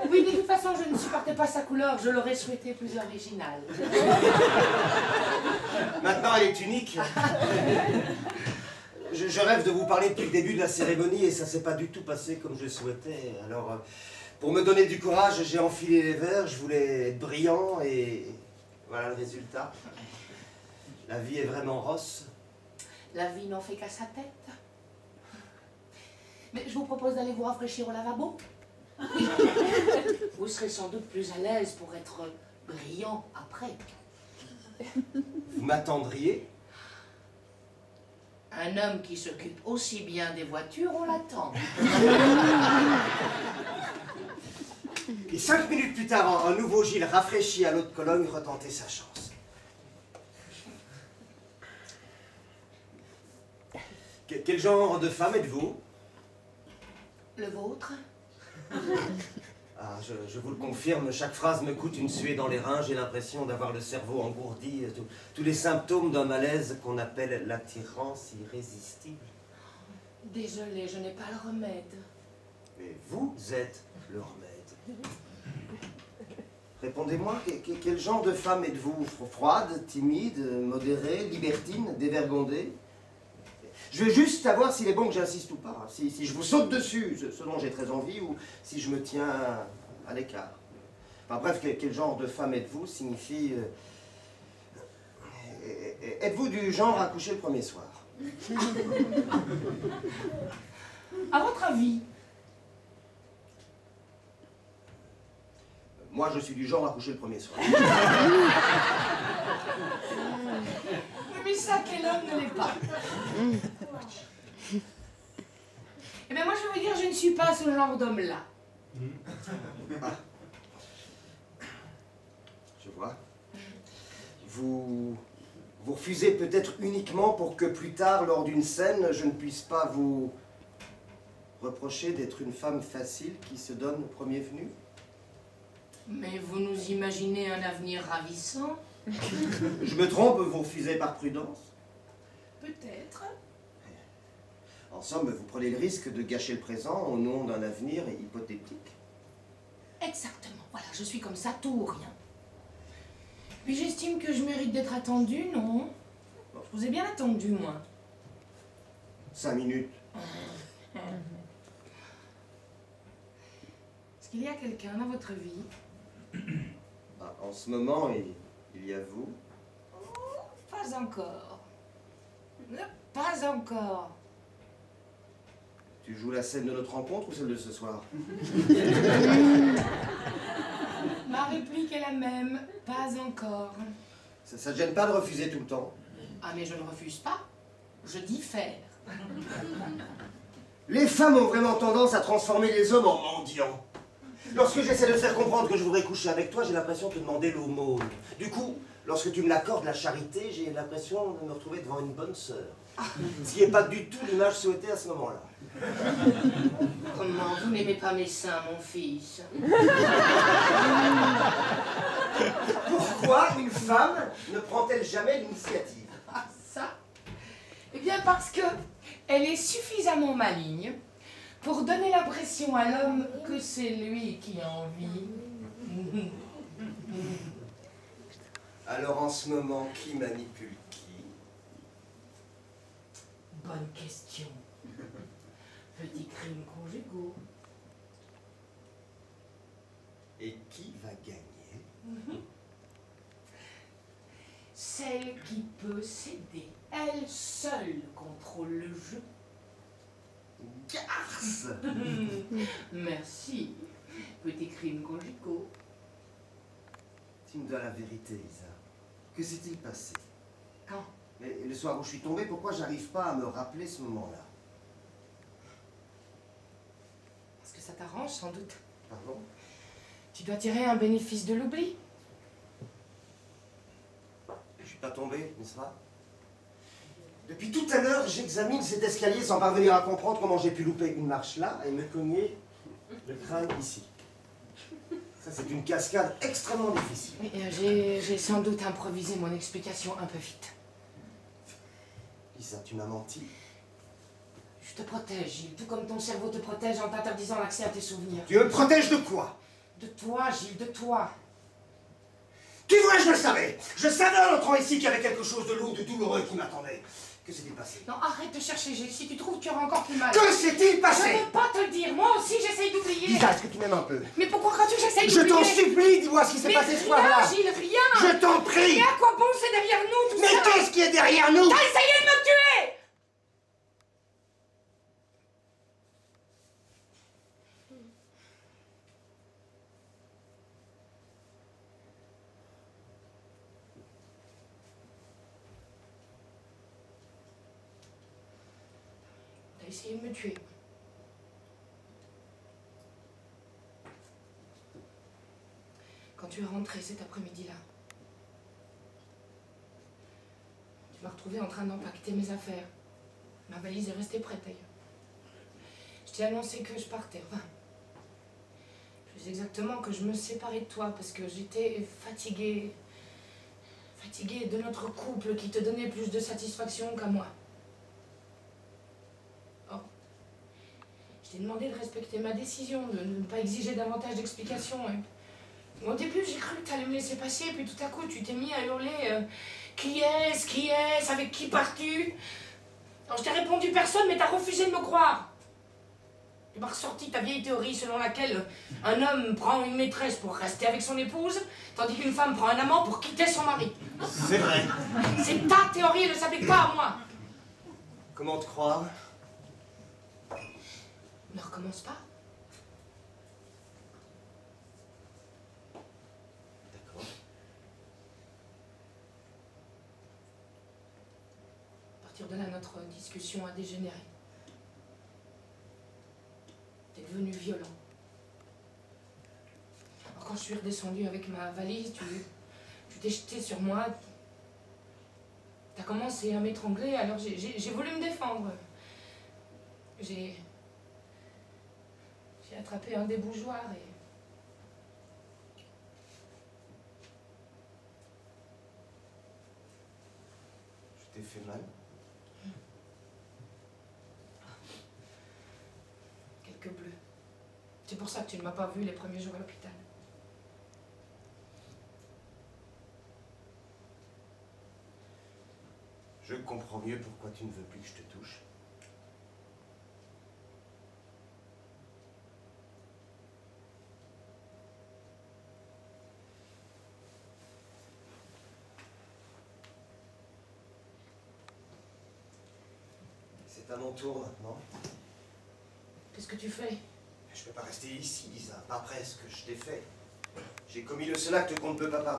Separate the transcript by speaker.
Speaker 1: Oui, de toute façon, je ne supportais pas sa couleur, je l'aurais souhaité plus originale.
Speaker 2: Maintenant, elle est unique. Je rêve de vous parler depuis le début de la cérémonie et ça s'est pas du tout passé comme je souhaitais. Alors, pour me donner du courage, j'ai enfilé les verres, je voulais être brillant et voilà le résultat. La vie est vraiment rosse.
Speaker 1: La vie n'en fait qu'à sa tête. Mais je vous propose d'aller vous rafraîchir au lavabo. Vous serez sans doute plus à l'aise pour être brillant après.
Speaker 2: Vous m'attendriez?
Speaker 1: Un homme qui s'occupe aussi bien des voitures, on l'attend.
Speaker 2: Et 5 minutes plus tard, un nouveau Gilles rafraîchi à l'eau de Cologne retentait sa chance. Quel genre de femme êtes-vous?
Speaker 1: Le vôtre?
Speaker 2: Ah, je vous le confirme, chaque phrase me coûte une suée dans les reins, j'ai l'impression d'avoir le cerveau engourdi, tous les symptômes d'un malaise qu'on appelle l'attirance irrésistible.
Speaker 1: Désolée, je n'ai pas le remède.
Speaker 2: Mais vous êtes le remède. Répondez-moi, quel genre de femme êtes-vous? Froide, timide, modérée, libertine, dévergondée? Je veux juste savoir s'il est bon que j'insiste ou pas, si je vous saute dessus, ce dont j'ai très envie, ou si je me tiens à l'écart. Enfin bref, quel genre de femme êtes-vous signifie... êtes-vous du genre à coucher le premier soir?
Speaker 1: À votre avis?
Speaker 2: Moi, je suis du genre à coucher le premier soir.
Speaker 1: Mais ça, quel homme ne l'est pas? Eh bien, moi, je veux vous dire, je ne suis pas ce genre d'homme-là.
Speaker 2: Ah. Je vois. Vous refusez peut-être uniquement pour que plus tard, lors d'une scène, je ne puisse pas vous reprocher d'être une femme facile qui se donne au premier venu?
Speaker 1: Mais vous nous imaginez un avenir ravissant?
Speaker 2: Je me trompe, vous refusez par prudence?
Speaker 1: Peut-être.
Speaker 2: En somme, vous prenez le risque de gâcher le présent au nom d'un avenir hypothétique?
Speaker 1: Exactement. Voilà, je suis comme ça, tout ou rien. Puis j'estime que je mérite d'être attendue, non? Bon, je vous ai bien attendu, moi.
Speaker 2: 5 minutes.
Speaker 1: Est-ce qu'il y a quelqu'un dans votre vie?
Speaker 2: Ah, en ce moment, il y a vous.
Speaker 1: Oh, pas encore. Pas encore.
Speaker 2: Tu joues la scène de notre rencontre ou celle de ce soir?
Speaker 1: Ma réplique est la même. Pas encore.
Speaker 2: Ça te gêne pas de refuser tout le temps?
Speaker 1: Ah, mais je ne refuse pas. Je diffère.
Speaker 2: Les femmes ont vraiment tendance à transformer les hommes en mendiants. Lorsque j'essaie de faire comprendre que je voudrais coucher avec toi, j'ai l'impression de te demander l'aumône. Du coup, lorsque tu me l'accordes, la charité, j'ai l'impression de me retrouver devant une bonne sœur. Ce qui n'est pas du tout l'image souhaitée à ce moment-là.
Speaker 1: Comment vous n'aimez pas mes seins, mon fils?
Speaker 2: Pourquoi une femme ne prend-elle jamais l'initiative?
Speaker 1: Ah, ça? Eh bien, parce que elle est suffisamment maligne pour donner l'impression à l'homme que c'est lui qui a envie.
Speaker 2: Alors en ce moment, qui manipule qui?
Speaker 1: Bonne question. Petits crimes conjugaux.
Speaker 2: Et qui va gagner?
Speaker 1: Celle qui peut céder. Elle seule contrôle le jeu.
Speaker 2: Garce!
Speaker 1: Merci. Petits crimes conjugaux.
Speaker 2: Dis-moi la vérité, Isa. Que s'est-il passé?
Speaker 1: Quand?
Speaker 2: Mais le soir où je suis tombé, pourquoi j'arrive pas à me rappeler ce moment-là?
Speaker 1: Parce que ça t'arrange sans doute.
Speaker 2: Pardon?
Speaker 1: Tu dois tirer un bénéfice de l'oubli.
Speaker 2: Je suis pas tombé, n'est-ce pas? Depuis tout à l'heure, j'examine cet escalier sans parvenir à comprendre comment j'ai pu louper une marche là et me cogner le crâne ici. Ça, c'est une cascade extrêmement difficile.
Speaker 1: Oui, j'ai sans doute improvisé mon explication un peu vite.
Speaker 2: Lisa, tu m'as menti.
Speaker 1: Je Je te protège, Gilles, tout comme ton cerveau te protège en t'interdisant l'accès à tes souvenirs.
Speaker 2: Tu me protèges de quoi?
Speaker 1: De toi, Gilles, de toi.
Speaker 2: Tu vois, je le savais. Je savais en entrant ici qu'il y avait quelque chose de lourd, de douloureux qui m'attendait. Que s'est-il passé?
Speaker 1: Non, arrête de chercher, Gilles. Si tu trouves, tu auras encore plus mal.
Speaker 2: Que s'est-il passé?
Speaker 1: Je ne peux pas te le dire. Moi aussi, j'essaye d'oublier.
Speaker 2: Lisa, est-ce que tu m'aimes un peu?
Speaker 1: Mais pourquoi quand tu j'essaye
Speaker 2: Je
Speaker 1: d'oublier?
Speaker 2: t'en supplie, dis-moi ce qui s'est passé ce soir-là.
Speaker 1: Rien, Gilles, rien.
Speaker 2: Je t'en prie.
Speaker 1: Mais à quoi bon, c'est derrière nous, tout
Speaker 2: Mais
Speaker 1: ça?
Speaker 2: qu'est-ce qui est derrière nous?
Speaker 1: T'as essayé de me tuer! T'as essayé de me tuer. Quand tu es rentré cet après-midi-là, tu m'as retrouvé en train d'empaqueter mes affaires. Ma valise est restée prête d'ailleurs. Je t'ai annoncé que je partais, enfin, plus exactement que je me séparais de toi parce que j'étais fatiguée. Fatiguée de notre couple qui te donnait plus de satisfaction qu'à moi. Oh. Je t'ai demandé de respecter ma décision, de ne pas exiger davantage d'explications. Au début, j'ai cru que tu allais me laisser passer, puis tout à coup, tu t'es mis à hurler qui est-ce? Qui est-ce? Avec qui pars-tu? Alors, je t'ai répondu personne, mais t'as refusé de me croire. Tu m'as ressorti ta vieille théorie selon laquelle un homme prend une maîtresse pour rester avec son épouse, tandis qu'une femme prend un amant pour quitter son mari.
Speaker 2: C'est vrai.
Speaker 1: C'est ta théorie, elle ne s'applique pas à moi.
Speaker 2: Comment te croire?
Speaker 1: Ne recommence pas.
Speaker 2: D'accord.
Speaker 1: À partir de là, notre discussion a dégénéré. T'es devenu violent. Alors quand je suis redescendue avec ma valise, tu t'es jeté sur moi. T'as commencé à m'étrangler, alors j'ai voulu me défendre. J'ai attrapé un débougeoir et...
Speaker 2: Je t'ai fait mal?
Speaker 1: Quelques bleus. C'est pour ça que tu ne m'as pas vu les premiers jours à l'hôpital.
Speaker 2: Je comprends mieux pourquoi tu ne veux plus que je te touche. C'est à mon tour maintenant.
Speaker 1: Qu'est-ce que tu fais?
Speaker 2: Je ne peux pas rester ici, Lisa, pas après ce que je t'ai fait. J'ai commis le seul acte qu'on ne peut pas pardonner.